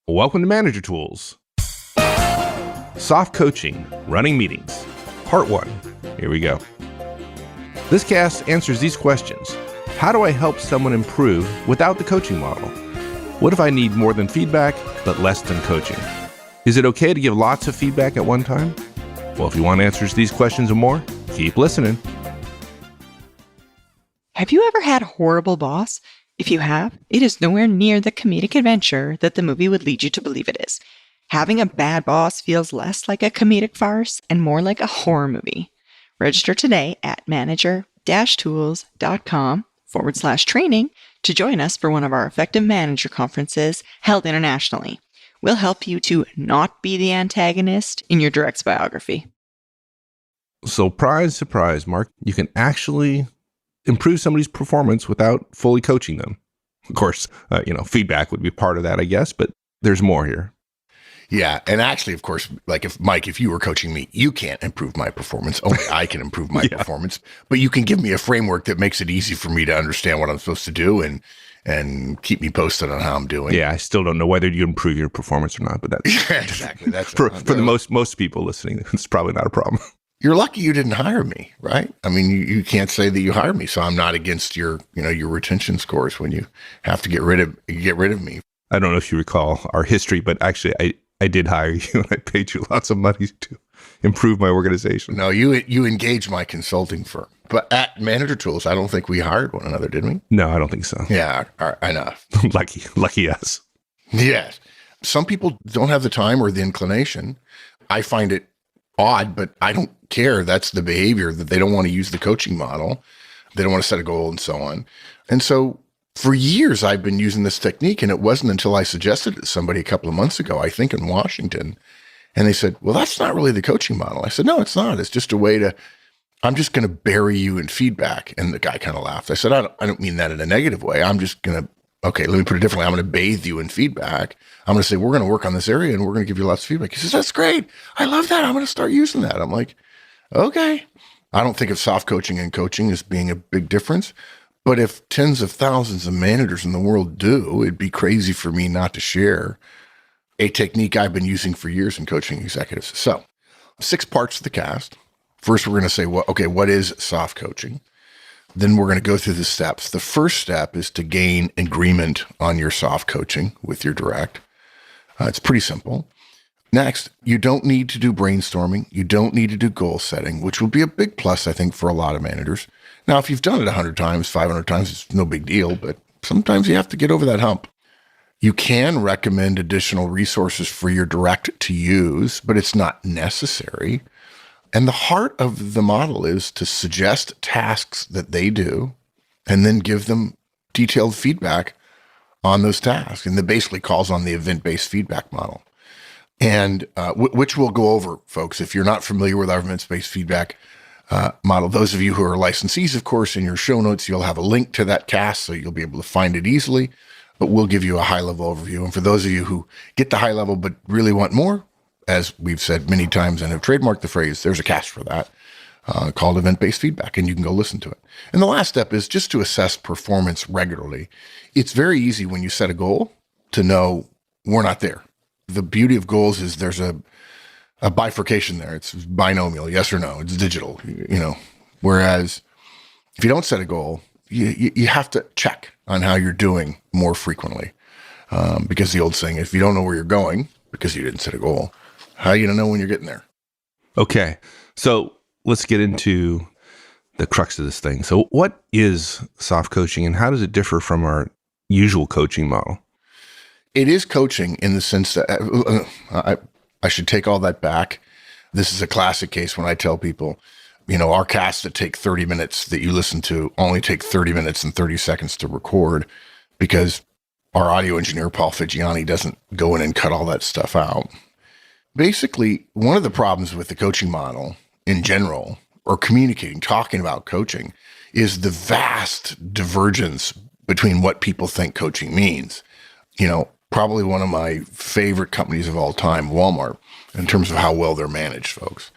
Welcome to Manager Tools. Soft Coaching, Running Meetings, Part 1. Here we go. This cast answers these questions. How do I help someone improve without the coaching model? What if I need more than feedback, but less than coaching? Is it okay to give lots of feedback at one time? Well, if you want answers to these questions and more, keep listening. Have you ever had a horrible boss? If you have, it is nowhere near the comedic adventure that the movie would lead you to believe it is. Having a bad boss feels less like a comedic farce and more like a horror movie. Register today at manager-tools.com/training to join us for one of our effective manager conferences held internationally. We'll help you to not be the antagonist in your direct's biography. Surprise, surprise, Mark. You can actually improve somebody's performance without fully coaching them. Of course, feedback would be part of that, I guess, but there's more here. Yeah. And actually, of course, like if you were coaching me, you can't improve my performance. Only I can improve my performance, but you can give me a framework that makes it easy for me to understand what I'm supposed to do and keep me posted on how I'm doing. Yeah. I still don't know whether you improve your performance or not, but that's exactly. That's for the most people listening, it's probably not a problem. You're lucky you didn't hire me, right? I mean, you can't say that you hired me, so I'm not against your retention scores when you have to get rid of me. I don't know if you recall our history, but actually I did hire you and I paid you lots of money to improve my organization. No, you engaged my consulting firm. But at Manager Tools, I don't think we hired one another, did we? No, I don't think so. Yeah, I know. Lucky us. Yes. Some people don't have the time or the inclination. I find it odd, but I don't care. That's the behavior that they don't want to use the coaching model. They don't want to set a goal and so on. And so for years, I've been using this technique, and it wasn't until I suggested it to somebody a couple of months ago, I think in Washington, and they said, well, that's not really the coaching model. I said, no, it's not. It's just a way I'm just going to bury you in feedback. And the guy kind of laughed. I said, I don't mean that in a negative way. I'm just going to, okay, let me put it differently. I'm going to bathe you in feedback. I'm going to say, we're going to work on this area and we're going to give you lots of feedback. He says, that's great. I love that. I'm going to start using that. I'm like, okay. I don't think of soft coaching and coaching as being a big difference. But if tens of thousands of managers in the world do, it'd be crazy for me not to share a technique I've been using for years in coaching executives. So 6 parts of the cast. First, we're going to say, what is soft coaching? Then we're going to go through the steps. The first step is to gain agreement on your soft coaching with your direct. It's pretty simple. Next, you don't need to do brainstorming. You don't need to do goal setting, which will be a big plus, I think, for a lot of managers. Now, if you've done it 100 times, 500 times, it's no big deal, but sometimes you have to get over that hump. You can recommend additional resources for your direct to use, but it's not necessary. And the heart of the model is to suggest tasks that they do and then give them detailed feedback on those tasks. And that basically calls on the event-based feedback model. And which we'll go over, folks. If you're not familiar with our event-based feedback model, those of you who are licensees, of course, in your show notes, you'll have a link to that cast, so you'll be able to find it easily. But we'll give you a high-level overview. And for those of you who get the high level but really want more, as we've said many times and have trademarked the phrase, there's a cast for that called event-based feedback, and you can go listen to it. And the last step is just to assess performance regularly. It's very easy when you set a goal to know we're not there. The beauty of goals is there's a bifurcation there. It's binomial, yes or no. It's digital, Whereas if you don't set a goal, you have to check on how you're doing more frequently. Because the old saying, if you don't know where you're going because you didn't set a goal, how are you going to know when you're getting there? Okay. So let's get into the crux of this thing. So what is soft coaching and how does it differ from our usual coaching model? It is coaching in the sense that I should take all that back. This is a classic case when I tell people, our casts that take 30 minutes that you listen to only take 30 minutes and 30 seconds to record because our audio engineer, Paul Figiani, doesn't go in and cut all that stuff out. Basically, one of the problems with the coaching model in general, or talking about coaching, is the vast divergence between what people think coaching means. Probably one of my favorite companies of all time, Walmart, in terms of how well they're managed, folks.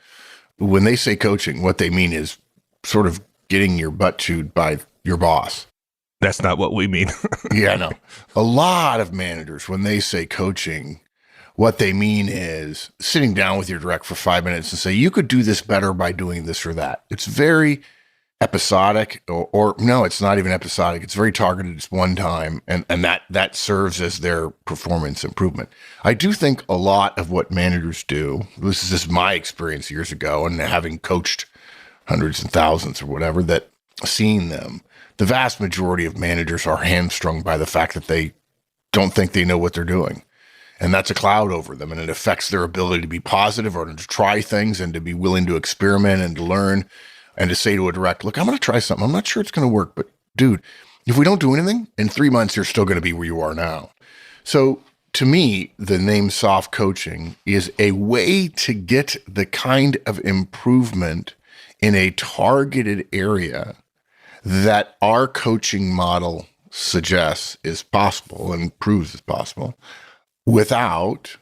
When they say coaching, what they mean is sort of getting your butt chewed by your boss. That's not what we mean. Yeah, no. A lot of managers, when they say coaching, what they mean is sitting down with your direct for 5 minutes and say, you could do this better by doing this or that. It's very episodic, or no, it's not even episodic. It's very targeted. It's one time, and that serves as their performance improvement. I do think a lot of what managers do, this is just my experience years ago, and having coached hundreds and thousands or whatever, that seeing them, the vast majority of managers are hamstrung by the fact that they don't think they know what they're doing. And that's a cloud over them, and it affects their ability to be positive or to try things and to be willing to experiment and to learn and to say to a direct, look, I'm going to try something. I'm not sure it's going to work, but dude, if we don't do anything, in 3 months, you're still going to be where you are now. So to me, the name soft coaching is a way to get the kind of improvement in a targeted area that our coaching model suggests is possible and proves is possible, without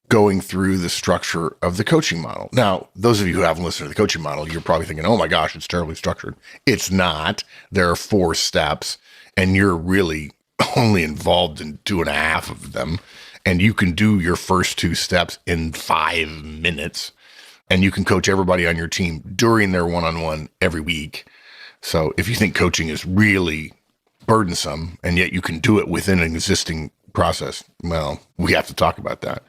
going through the structure of the coaching model. Now, those of you who haven't listened to the coaching model, you're probably thinking, oh my gosh, it's terribly structured. It's not. There are 4 steps, and you're really only involved in 2.5 of them. And you can do your first 2 steps in 5 minutes, and you can coach everybody on your team during their one-on-one every week. So if you think coaching is really burdensome, and yet you can do it within an existing process, well, we have to talk about that.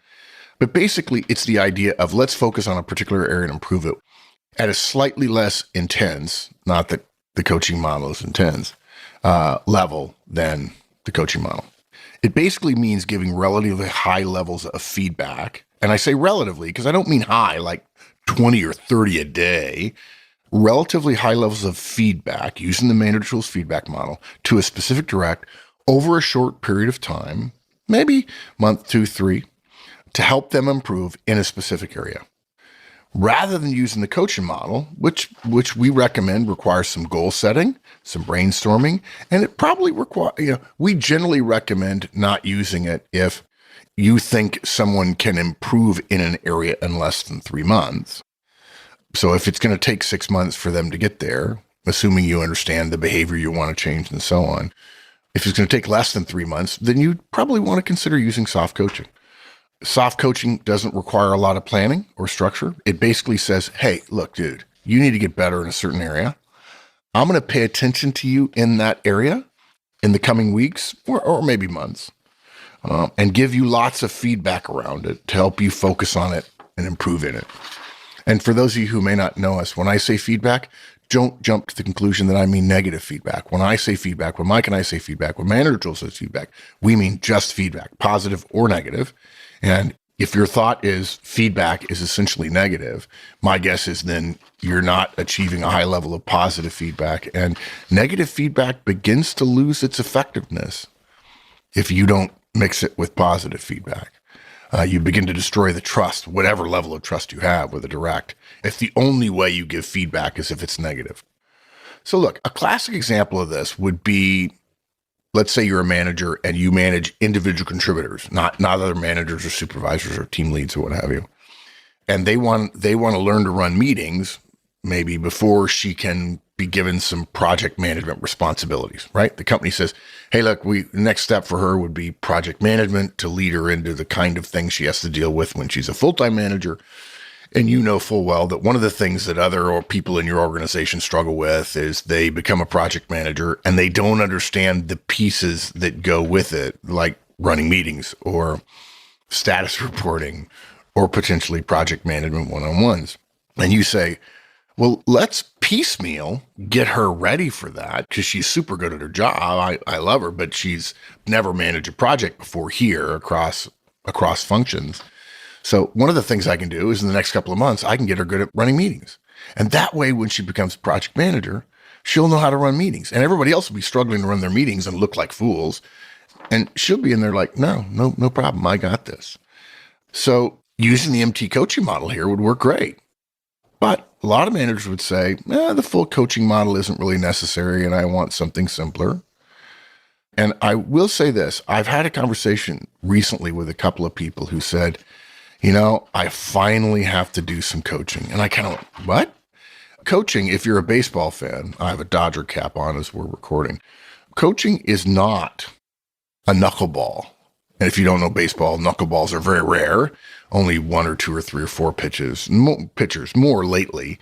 But basically, it's the idea of let's focus on a particular area and improve it at a slightly less intense, not that the coaching model is intense, level than the coaching model. It basically means giving relatively high levels of feedback. And I say relatively because I don't mean high, like 20 or 30 a day. Relatively high levels of feedback using the Manager Tools feedback model to a specific direct over a short period of time, maybe month, 2, 3, to help them improve in a specific area. Rather than using the coaching model, which we recommend requires some goal setting, some brainstorming, and it probably we generally recommend not using it if you think someone can improve in an area in less than 3 months. So if it's going to take 6 months for them to get there, assuming you understand the behavior you want to change and so on, if it's going to take less than 3 months, then you probably want to consider using soft coaching. Soft coaching doesn't require a lot of planning or structure. It basically says, hey, look, dude, you need to get better in a certain area. I'm going to pay attention to you in that area in the coming weeks or maybe months, and give you lots of feedback around it to help you focus on it and improve in it. And for those of you who may not know us, when I say feedback, don't jump to the conclusion that I mean negative feedback. When I say feedback, when Mike and I say feedback, when Manager Tools says feedback, we mean just feedback, positive or negative. And if your thought is feedback is essentially negative, my guess is then you're not achieving a high level of positive feedback. And negative feedback begins to lose its effectiveness if you don't mix it with positive feedback. You begin to destroy the trust, whatever level of trust you have with a direct, if the only way you give feedback is if it's negative. So look, a classic example of this would be, let's say you're a manager and you manage individual contributors, not other managers or supervisors or team leads or what have you. And they want to learn to run meetings maybe before she can be given some project management responsibilities, right? The company says, hey, look, the next step for her would be project management to lead her into the kind of things she has to deal with when she's a full-time manager. And you know full well that one of the things that other people in your organization struggle with is they become a project manager and they don't understand the pieces that go with it, like running meetings or status reporting or potentially project management one-on-ones. And you say, well, let's piecemeal get her ready for that because she's super good at her job. I love her, but she's never managed a project before here across functions. So one of the things I can do is in the next couple of months, I can get her good at running meetings. And that way, when she becomes project manager, she'll know how to run meetings. And everybody else will be struggling to run their meetings and look like fools. And she'll be in there like, no problem. I got this. So using the MT coaching model here would work great. But a lot of managers would say, the full coaching model isn't really necessary and I want something simpler. And I will say this, I've had a conversation recently with a couple of people who said, I finally have to do some coaching. And I kind of went, what? Coaching, if you're a baseball fan, I have a Dodger cap on as we're recording. coaching is not a knuckleball. And if you don't know baseball, knuckleballs are very rare. Only 1 or 2 or 3 or 4 pitchers more lately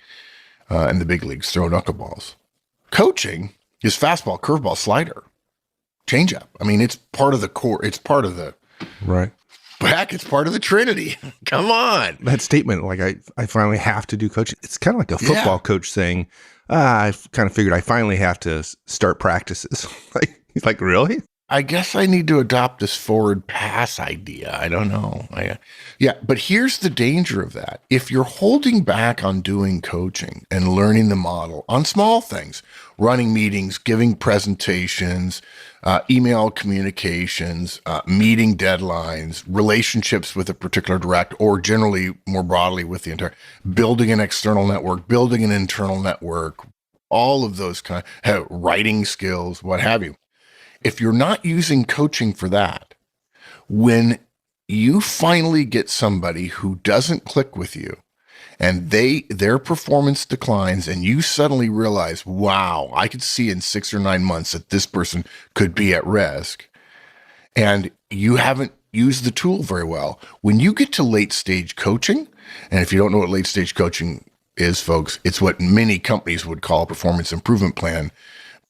in the big leagues throw knuckleballs. Coaching is fastball, curveball, slider, changeup. I mean, it's part of the core. It's part of the Right. it's part of the Trinity. Come on. That statement, like I finally have to do coaching. It's kind of like a football coach saying, I've kind of figured I finally have to start practices. He's like, really? I guess I need to adopt this forward pass idea. I don't know. But here's the danger of that. If you're holding back on doing coaching and learning the model on small things, running meetings, giving presentations, email communications, meeting deadlines, relationships with a particular direct, or generally more broadly with the entire, building an external network, building an internal network, all of those writing skills, what have you. If you're not using coaching for that, when you finally get somebody who doesn't click with you and their performance declines and you suddenly realize, wow, I could see in 6 or 9 months that this person could be at risk, and you haven't used the tool very well. When you get to late stage coaching, and if you don't know what late stage coaching is, folks, it's what many companies would call a performance improvement plan.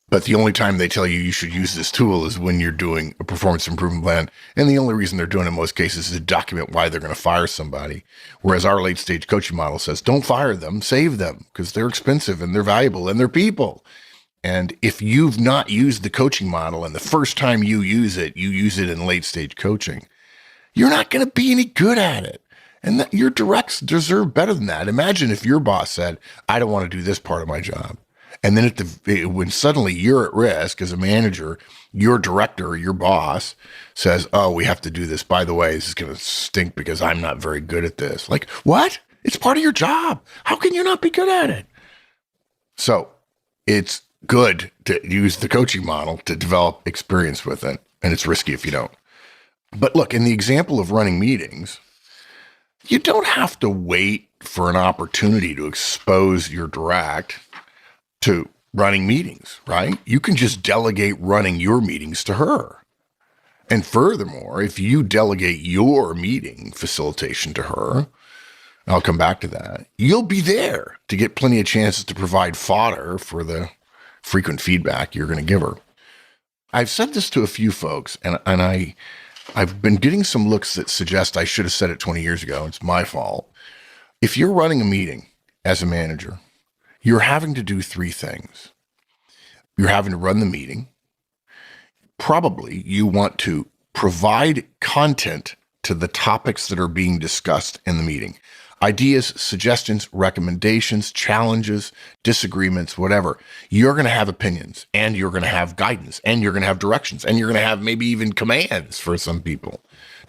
But the only time they tell you should use this tool is when you're doing a performance improvement plan. And the only reason they're doing it in most cases is to document why they're going to fire somebody. Whereas our late stage coaching model says, don't fire them, save them, because they're expensive and they're valuable and they're people. And if you've not used the coaching model and the first time you use it in late stage coaching, you're not going to be any good at it. And your directs deserve better than that. Imagine if your boss said, I don't want to do this part of my job. And then when suddenly you're at risk as a manager, your director, your boss says, oh, we have to do this. By the way, this is going to stink because I'm not very good at this. Like, what? It's part of your job. How can you not be good at it? So it's good to use the coaching model to develop experience with it. And it's risky if you don't. But look, in the example of running meetings, you don't have to wait for an opportunity to expose your direct to running meetings, right? You can just delegate running your meetings to her. And furthermore, if you delegate your meeting facilitation to her, I'll come back to that, you'll be there to get plenty of chances to provide fodder for the frequent feedback you're going to give her. I've said this to a few folks, and I've been getting some looks that suggest I should have said it 20 years ago. It's my fault. If you're running a meeting as a manager, you're having to do 3 things. You're having to run the meeting. Probably you want to provide content to the topics that are being discussed in the meeting. Ideas, suggestions, recommendations, challenges, disagreements, whatever. You're going to have opinions, and you're going to have guidance, and you're going to have directions, and you're going to have maybe even commands for some people.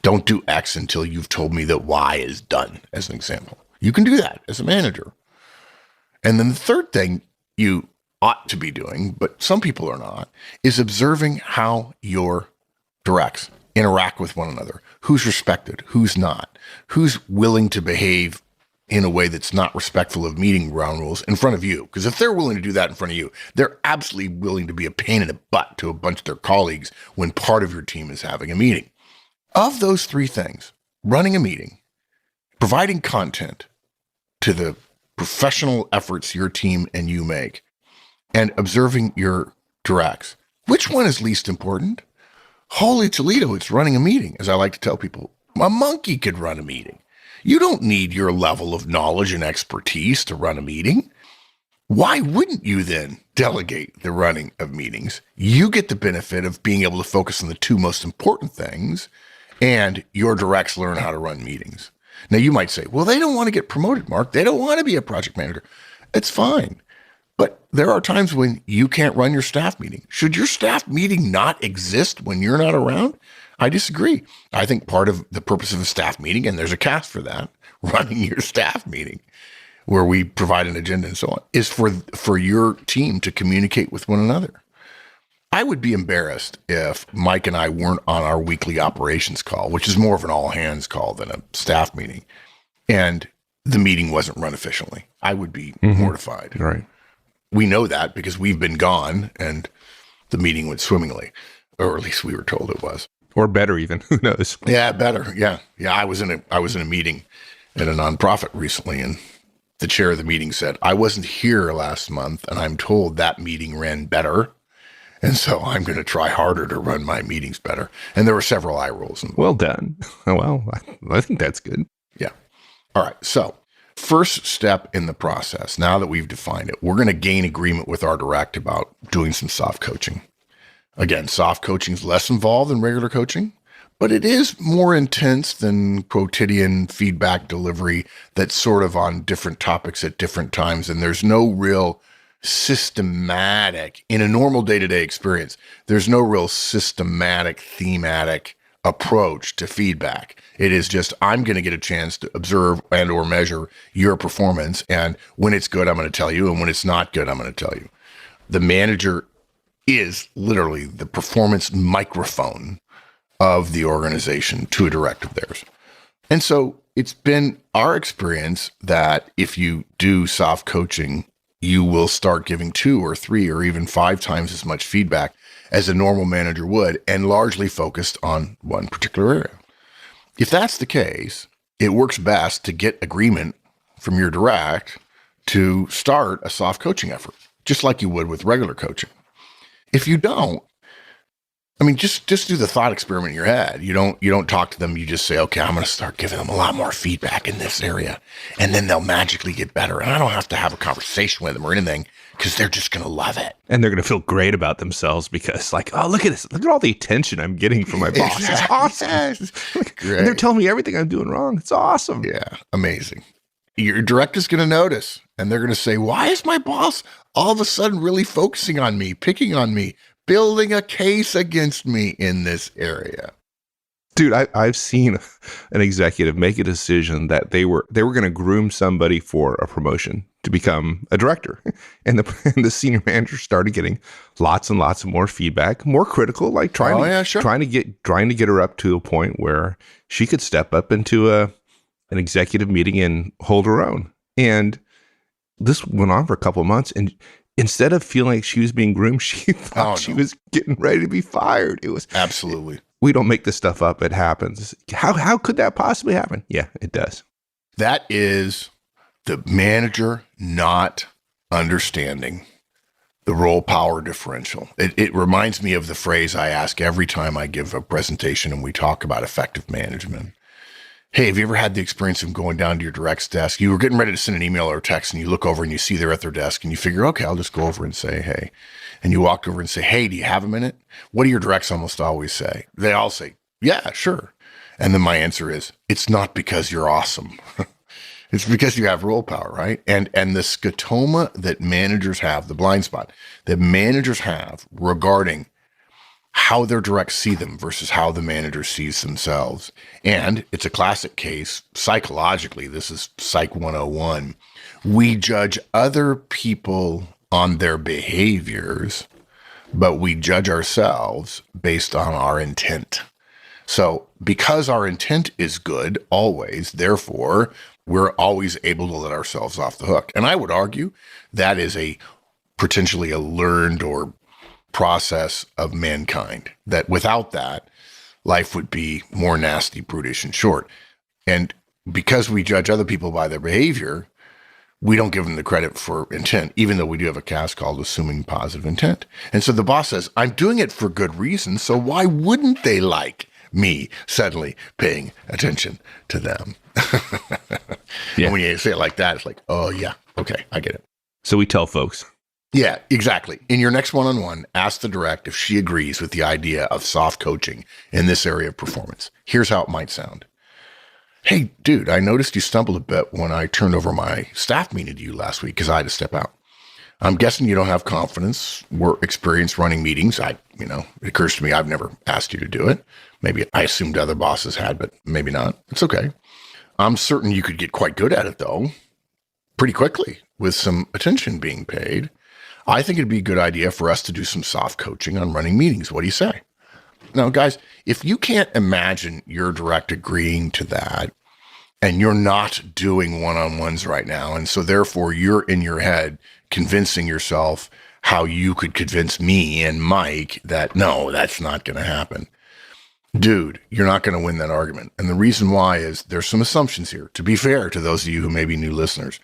Don't do X until you've told me that Y is done, as an example. You can do that as a manager. And then the third thing you ought to be doing, but some people are not, is observing how your directs interact with one another. Who's respected, who's not, who's willing to behave in a way that's not respectful of meeting ground rules in front of you. Because if they're willing to do that in front of you, they're absolutely willing to be a pain in the butt to a bunch of their colleagues when part of your team is having a meeting. Of those 3 things, running a meeting, providing content to the professional efforts your team and you make, and observing your directs, which one is least important? Holy Toledo, it's running a meeting. As I like to tell people, a monkey could run a meeting. You don't need your level of knowledge and expertise to run a meeting. Why wouldn't you then delegate the running of meetings? You get the benefit of being able to focus on the 2 most important things, and your directs learn how to run meetings. Now, you might say, well, they don't want to get promoted, Mark. They don't want to be a project manager. It's fine. But there are times when you can't run your staff meeting. Should your staff meeting not exist when you're not around? I disagree. I think part of the purpose of a staff meeting, and there's a cast for that, running your staff meeting, where we provide an agenda and so on, is for your team to communicate with one another. I would be embarrassed if Mike and I weren't on our weekly operations call, which is more of an all-hands call than a staff meeting, and the meeting wasn't run efficiently. I would be mortified. Right. We know that because we've been gone, and the meeting went swimmingly, or at least we were told it was. Or better even, who knows? Yeah, better. Yeah. I was in a meeting at a nonprofit recently, and the chair of the meeting said, I wasn't here last month, and I'm told that meeting ran better. And so I'm going to try harder to run my meetings better. And there were several eye rolls. Well done. Well, I think that's good. Yeah. All right. So first step in the process, now that we've defined it, we're going to gain agreement with our direct about doing some soft coaching. Again, soft coaching is less involved than regular coaching, but it is more intense than quotidian feedback delivery that's sort of on different topics at different times. And there's no real systematic, in a normal day-to-day experience, there's no real systematic, thematic approach to feedback. It is just, I'm going to get a chance to observe and or measure your performance. And when it's good, I'm going to tell you. And when it's not good, I'm going to tell you. The manager is literally the performance microphone of the organization to a direct of theirs. And so it's been our experience that if you do soft coaching, you will start giving 2 or 3 or even 5 times as much feedback as a normal manager would, and largely focused on one particular area. If that's the case, it works best to get agreement from your direct to start a soft coaching effort, just like you would with regular coaching. If you don't, I mean, just do the thought experiment in your head. You don't talk to them. You just say, okay, I'm going to start giving them a lot more feedback in this area, and then they'll magically get better. And I don't have to have a conversation with them or anything because they're just going to love it. And they're going to feel great about themselves because, like, oh, look at this. Look at all the attention I'm getting from my boss. It's awesome. And they're telling me everything I'm doing wrong. It's awesome. Yeah, amazing. Your direct is going to notice, and they're going to say, why is my boss all of a sudden really focusing on me, picking on me, building a case against me in this area? Dude, I've seen an executive make a decision that they were going to groom somebody for a promotion to become a director, and the senior manager started getting lots and lots of more feedback, more critical, like trying to get her up to a point where she could step up into an executive meeting and hold her own. And this went on for a couple of months, and instead of feeling like she was being groomed, she thought she was getting ready to be fired. It was absolutely. We don't make this stuff up. It happens. How could that possibly happen? Yeah, it does. That is the manager not understanding the role power differential. It reminds me of the phrase I ask every time I give a presentation and we talk about effective management. Hey, have you ever had the experience of going down to your direct's desk? You were getting ready to send an email or a text, and you look over and you see they're at their desk, and you figure, okay, I'll just go over and say, hey. And you walk over and say, hey, do you have a minute? What do your directs almost always say? They all say, yeah, sure. And then my answer is, it's not because you're awesome. It's because you have role power, right? And the scotoma that managers have, the blind spot that managers have regarding how their directs see them versus how the manager sees themselves. And it's a classic case psychologically. This is Psych 101. We judge other people on their behaviors, but we judge ourselves based on our intent. So because our intent is good always, therefore, we're always able to let ourselves off the hook. And I would argue that is potentially a learned or process of mankind, that without that, life would be more nasty, brutish, and short. And because we judge other people by their behavior, we don't give them the credit for intent, even though we do have a cast called assuming positive intent. And so the boss says, I'm doing it for good reason, so why wouldn't they like me suddenly paying attention to them? Yeah. And when you say it like that, it's like, oh yeah, okay, I get it. So we tell folks. Yeah, exactly. In your next one-on-one, ask the direct if she agrees with the idea of soft coaching in this area of performance. Here's how it might sound. Hey, dude, I noticed you stumbled a bit when I turned over my staff meeting to you last week because I had to step out. I'm guessing you don't have confidence or experience running meetings. It occurs to me I've never asked you to do it. Maybe I assumed other bosses had, but maybe not. It's okay. I'm certain you could get quite good at it, though, pretty quickly with some attention being paid. I think it'd be a good idea for us to do some soft coaching on running meetings. What do you say? Now, guys, if you can't imagine your direct agreeing to that, and you're not doing one-on-ones right now, and so therefore you're in your head convincing yourself how you could convince me and Mike that no, that's not going to happen. Dude, you're not going to win that argument. And the reason why is there's some assumptions here, to be fair to those of you who may be new listeners.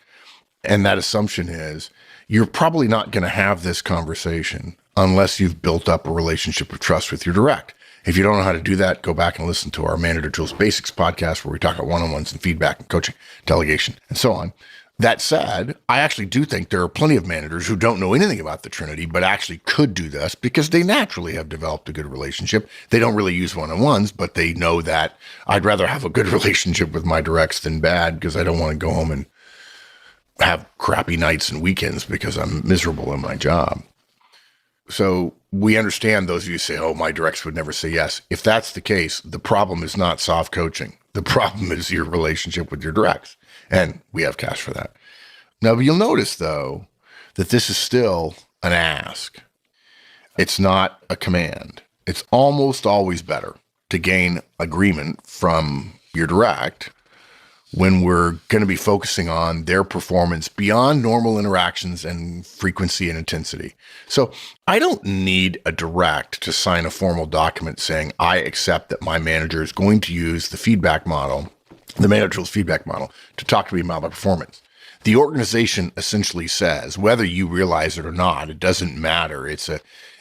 And that assumption is you're probably not going to have this conversation unless you've built up a relationship of trust with your direct. If you don't know how to do that, go back and listen to our Manager Tools Basics podcast where we talk about one-on-ones and feedback and coaching, delegation, and so on. That said, I actually do think there are plenty of managers who don't know anything about the Trinity, but actually could do this because they naturally have developed a good relationship. They don't really use one-on-ones, but they know that I'd rather have a good relationship with my directs than bad because I don't want to go home and have crappy nights and weekends because I'm miserable in my job. So we understand those of you who say, oh, my directs would never say yes. If that's the case, the problem is not soft coaching. The problem is your relationship with your directs. And we have cash for that. Now, you'll notice, though, that this is still an ask. It's not a command. It's almost always better to gain agreement from your direct when we're going to be focusing on their performance beyond normal interactions and frequency and intensity. So I don't need a direct to sign a formal document saying, I accept that my manager is going to use the feedback model, the Manager Tools feedback model, to talk to me about my performance. The organization essentially says, whether you realize it or not, it doesn't matter. It's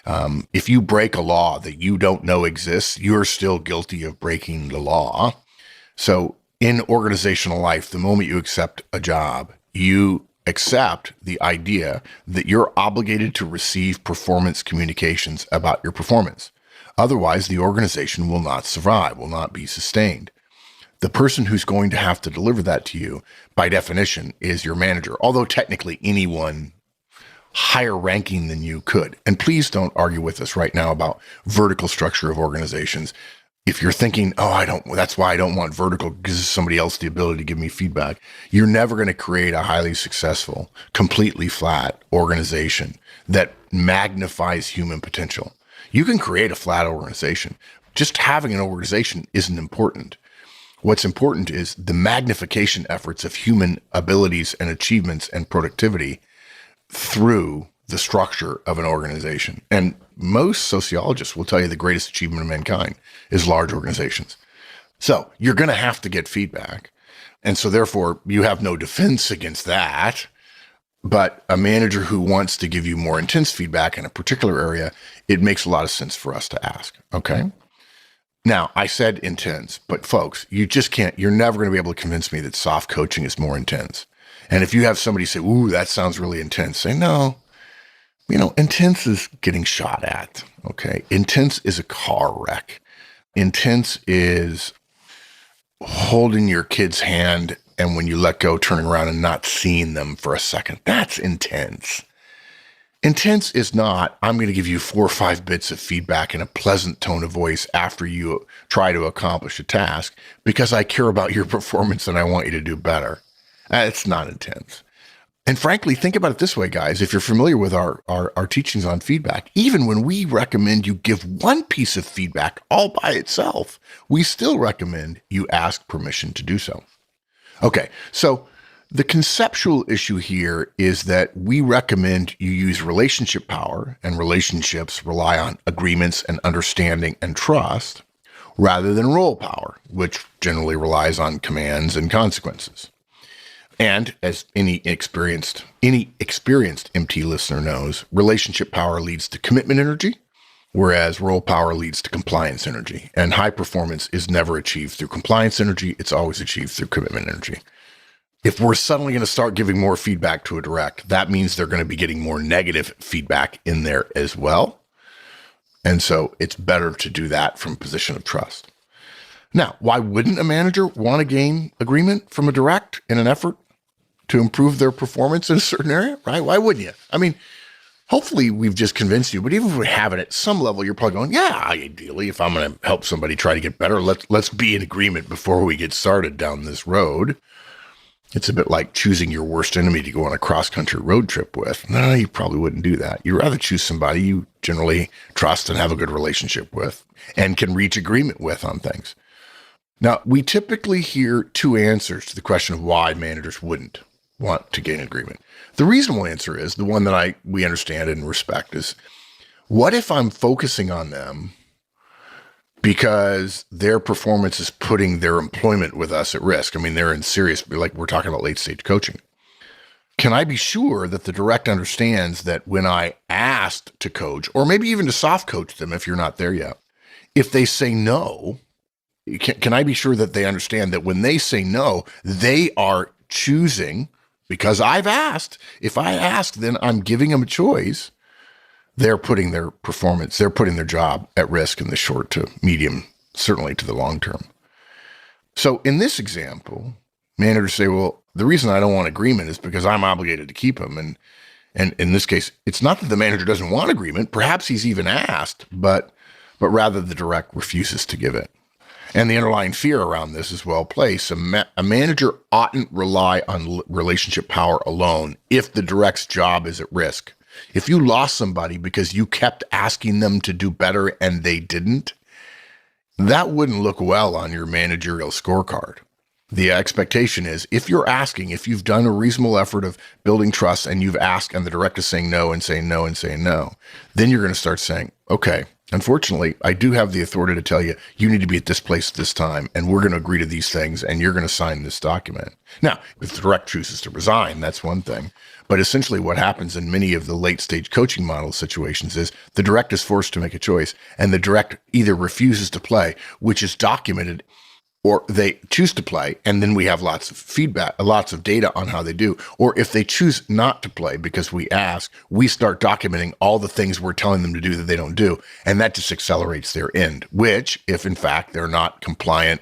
if you break a law that you don't know exists, you're still guilty of breaking the law. So in organizational life, the moment you accept a job, you accept the idea that you're obligated to receive performance communications about your performance. Otherwise, the organization will not survive, will not be sustained. The person who's going to have to deliver that to you, by definition, is your manager, although technically anyone higher ranking than you could. And please don't argue with us right now about vertical structure of organizations. If you're thinking, that's why I don't want vertical, because somebody else the ability to give me feedback, you're never going to create a highly successful, completely flat organization that magnifies human potential. You can create a flat organization. Just having an organization isn't important. What's important is the magnification efforts of human abilities and achievements and productivity through the structure of an organization. And most sociologists will tell you the greatest achievement of mankind is large organizations. So you're going to have to get feedback. And so therefore you have no defense against that. But a manager who wants to give you more intense feedback in a particular area, it makes a lot of sense for us to ask. Okay. Now, I said intense, but folks, you're never going to be able to convince me that soft coaching is more intense. And if you have somebody say, ooh, that sounds really intense, say, no, intense is getting shot at. Okay. Intense is a car wreck. Intense is holding your kid's hand and when you let go, turning around and not seeing them for a second. That's intense. Intense is not, I'm going to give you 4 or 5 bits of feedback in a pleasant tone of voice after you try to accomplish a task because I care about your performance and I want you to do better. It's not intense. And frankly, think about it this way, guys. If you're familiar with our teachings on feedback, even when we recommend you give one piece of feedback all by itself, we still recommend you ask permission to do so. Okay, so the conceptual issue here is that we recommend you use relationship power, and relationships rely on agreements and understanding and trust, rather than role power, which generally relies on commands and consequences. And as any experienced MT listener knows, relationship power leads to commitment energy, whereas role power leads to compliance energy. And high performance is never achieved through compliance energy. It's always achieved through commitment energy. If we're suddenly going to start giving more feedback to a direct, that means they're going to be getting more negative feedback in there as well. And so it's better to do that from a position of trust. Now, why wouldn't a manager want to gain agreement from a direct in an effort to improve their performance in a certain area, right? Why wouldn't you? I mean, hopefully we've just convinced you, but even if we haven't, at some level, you're probably going, yeah, ideally, if I'm going to help somebody try to get better, let's be in agreement before we get started down this road. It's a bit like choosing your worst enemy to go on a cross-country road trip with. No, you probably wouldn't do that. You'd rather choose somebody you generally trust and have a good relationship with and can reach agreement with on things. Now, we typically hear 2 answers to the question of why managers wouldn't want to gain agreement? The reasonable answer is the one that we understand and respect is, what if I'm focusing on them because their performance is putting their employment with us at risk? I mean, they're in serious, like we're talking about late stage coaching. Can I be sure that the direct understands that when I asked to coach, or maybe even to soft coach them if you're not there yet, if they say no, can I be sure that they understand that when they say no, they are choosing, because I've asked, if I ask, then I'm giving them a choice. They're putting their performance, they're putting their job at risk in the short to medium, certainly to the long term. So in this example, managers say, well, the reason I don't want agreement is because I'm obligated to keep them. And in this case, it's not that the manager doesn't want agreement. Perhaps he's even asked, but rather the direct refuses to give it. And the underlying fear around this is well placed. A manager oughtn't rely on relationship power alone if the direct's job is at risk. If you lost somebody because you kept asking them to do better and they didn't, that wouldn't look well on your managerial scorecard. The expectation is if you're asking, if you've done a reasonable effort of building trust and you've asked and the director is saying no and saying no and saying no, then you're going to start saying, okay, unfortunately, I do have the authority to tell you, you need to be at this place at this time, and we're going to agree to these things, and you're going to sign this document. Now, if the direct chooses to resign, that's one thing. But essentially what happens in many of the late stage coaching model situations is the direct is forced to make a choice, and the direct either refuses to play, which is documented, or they choose to play, and then we have lots of feedback, lots of data on how they do. Or if they choose not to play because we ask, we start documenting all the things we're telling them to do that they don't do. And that just accelerates their end, which if in fact they're not compliant,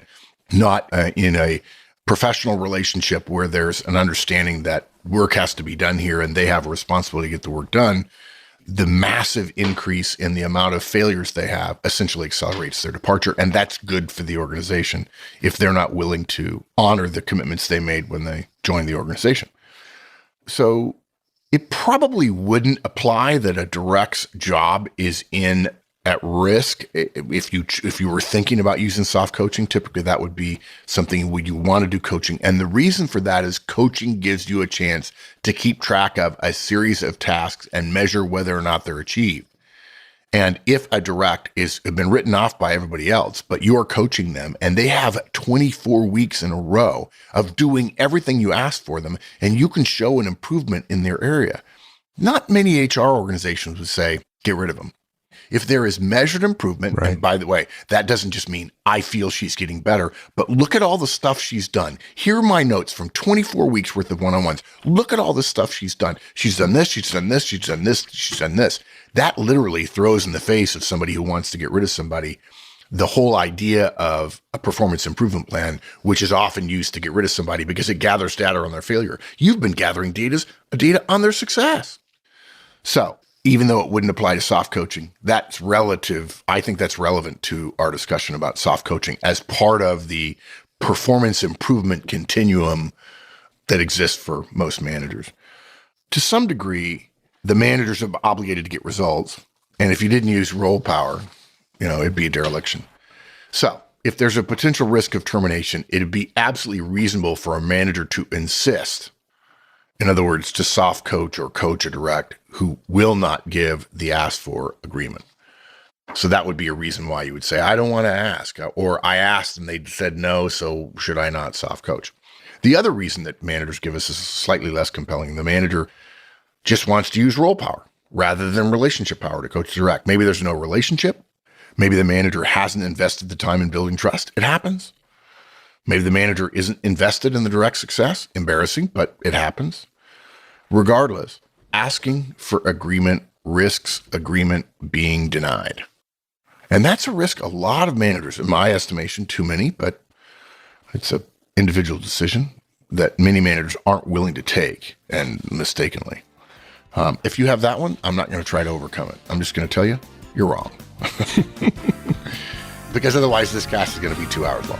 not in a professional relationship where there's an understanding that work has to be done here and they have a responsibility to get the work done, the massive increase in the amount of failures they have essentially accelerates their departure. And that's good for the organization if they're not willing to honor the commitments they made when they joined the organization. So it probably wouldn't apply that a direct's job is at risk. If you were thinking about using soft coaching, typically that would be something where you want to do coaching. And the reason for that is coaching gives you a chance to keep track of a series of tasks and measure whether or not they're achieved. And if a direct has been written off by everybody else, but you're coaching them and they have 24 weeks in a row of doing everything you asked for them, and you can show an improvement in their area, not many HR organizations would say, get rid of them. If there is measured improvement, right. And by the way, that doesn't just mean I feel she's getting better, but look at all the stuff she's done. Here are my notes from 24 weeks worth of one-on-ones. Look at all the stuff she's done. She's done this, she's done this, she's done this, she's done this. That literally throws in the face of somebody who wants to get rid of somebody the whole idea of a performance improvement plan, which is often used to get rid of somebody because it gathers data on their failure. You've been gathering data on their success. So, even though it wouldn't apply to soft coaching, that's relative. I think that's relevant to our discussion about soft coaching as part of the performance improvement continuum that exists for most managers. To some degree, the managers are obligated to get results. And if you didn't use role power, it'd be a dereliction. So if there's a potential risk of termination, it'd be absolutely reasonable for a manager to insist, in other words, to soft coach or coach a direct who will not give the asked for agreement. So that would be a reason why you would say, I don't want to ask, or I asked and they said no, so should I not soft coach? The other reason that managers give us is slightly less compelling. The manager just wants to use role power rather than relationship power to coach direct. Maybe there's no relationship. Maybe the manager hasn't invested the time in building trust. It happens. Maybe the manager isn't invested in the direct success. Embarrassing, but it happens. Regardless, asking for agreement risks agreement being denied. And that's a risk a lot of managers, in my estimation, too many, but it's an individual decision that many managers aren't willing to take, and mistakenly. If you have that one, I'm not going to try to overcome it. I'm just going to tell you, you're wrong. Because otherwise this cast is going to be 2 hours long.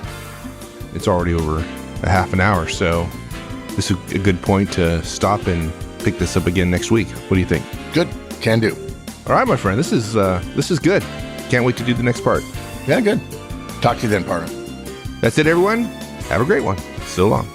It's already over a half an hour, so this is a good point to stop and pick this up again next week. What do you think? Good. Can do. All right, my friend. This is good. Can't wait to do the next part. Yeah, good. Talk to you then, partner. That's it, everyone. Have a great one. So long.